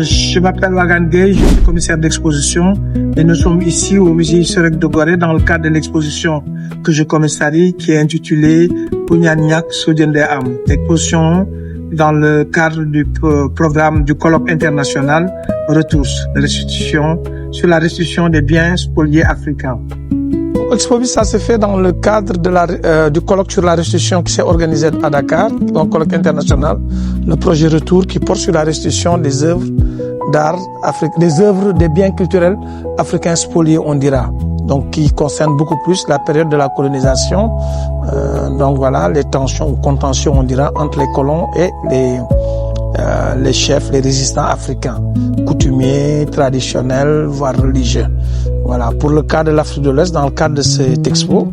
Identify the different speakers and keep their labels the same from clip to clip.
Speaker 1: Je m'appelle Wagan Gueye, je suis commissaire d'exposition et nous sommes ici au musée historique de Gorée dans le cadre de l'exposition que je commissarie qui est intitulée Punyaniak Sodjende Am. L'exposition dans le cadre du programme du colloque international Retours de restitution sur la restitution des biens spoliés africains. Expo, ça se fait dans le cadre du colloque sur la restitution qui s'est organisé à Dakar, un colloque international, le projet Retour qui porte sur la restitution des œuvres d'art, des biens culturels africains spoliés, on dira. Donc qui concerne beaucoup plus la période de la colonisation, donc voilà, les tensions ou contentions, on dira, entre les colons et les chefs, les résistants africains, coutumiers, traditionnels, voire religieux. Voilà, pour le cas de l'Afrique de l'Ouest, dans le cadre de cette expo,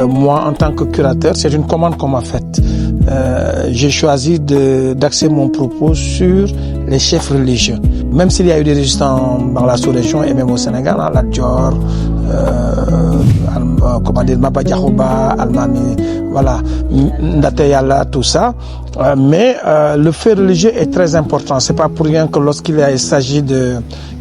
Speaker 1: moi en tant que curateur, c'est une commande qu'on m'a faite. J'ai choisi d'axer mon propos sur les chefs religieux. Même s'il y a eu des résistants dans la sous-région et même au Sénégal, hein, la Dior, Maba Diakhouba, Almami, voilà, Ndateyala, tout ça. Mais le fait religieux est très important. C'est pas pour rien que lorsqu'il s'agit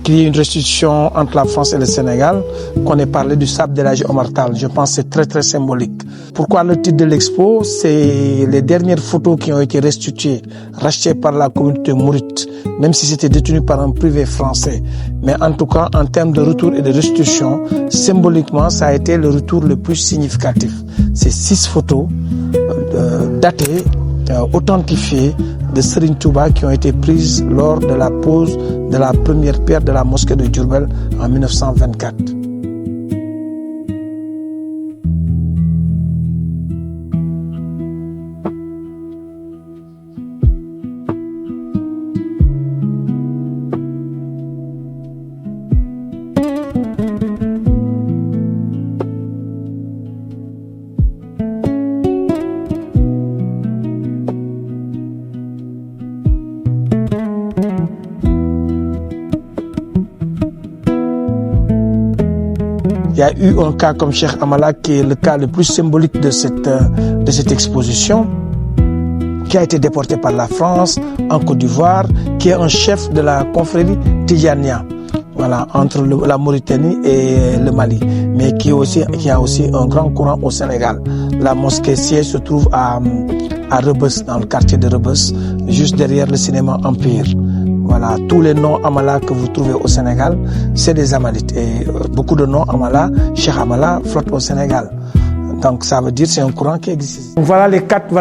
Speaker 1: qu'il y ait une restitution entre la France et le Sénégal, qu'on ait parlé du sable de l'âge Omar Tall. Je pense que c'est très très symbolique. Pourquoi le titre de l'expo? C'est les dernières photos qui ont été restituées, rachetées par la communauté mourite, même si c'était détenu par un privé français. Mais en tout cas, en termes de retour et de restitution, symboliquement, ça a été le retour le plus significatif. C'est 6 photos datées, authentifiées de Serigne Touba qui ont été prises lors de la pose de la première pierre de la mosquée de Diourbel en 1924. Il y a eu un cas comme Cheikh Amala qui est le cas le plus symbolique de cette exposition, qui a été déporté par la France en Côte d'Ivoire, qui est un chef de la confrérie Tidjania, voilà, entre la Mauritanie et le Mali, mais qui a aussi un grand courant au Sénégal. La mosquée siège se trouve à Rebeuss, dans le quartier de Rebeuss, juste derrière le cinéma Empire. Voilà, tous les noms Amala que vous trouvez au Sénégal, c'est des Amalites. Et beaucoup de noms Amala, Cheikh Amala, flottent au Sénégal. Donc ça veut dire que c'est un courant qui existe. Donc voilà les quatre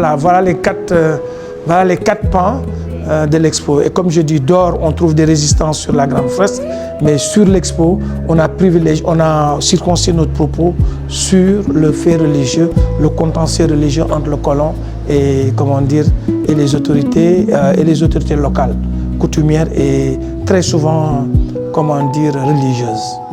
Speaker 1: pans de l'expo. Et comme je dis, d'or, on trouve des résistances sur la grande fresque, mais sur l'expo, on a circoncis notre propos sur le fait religieux, le contentieux religieux entre le colon et et les autorités locales, coutumières et très souvent, religieuses.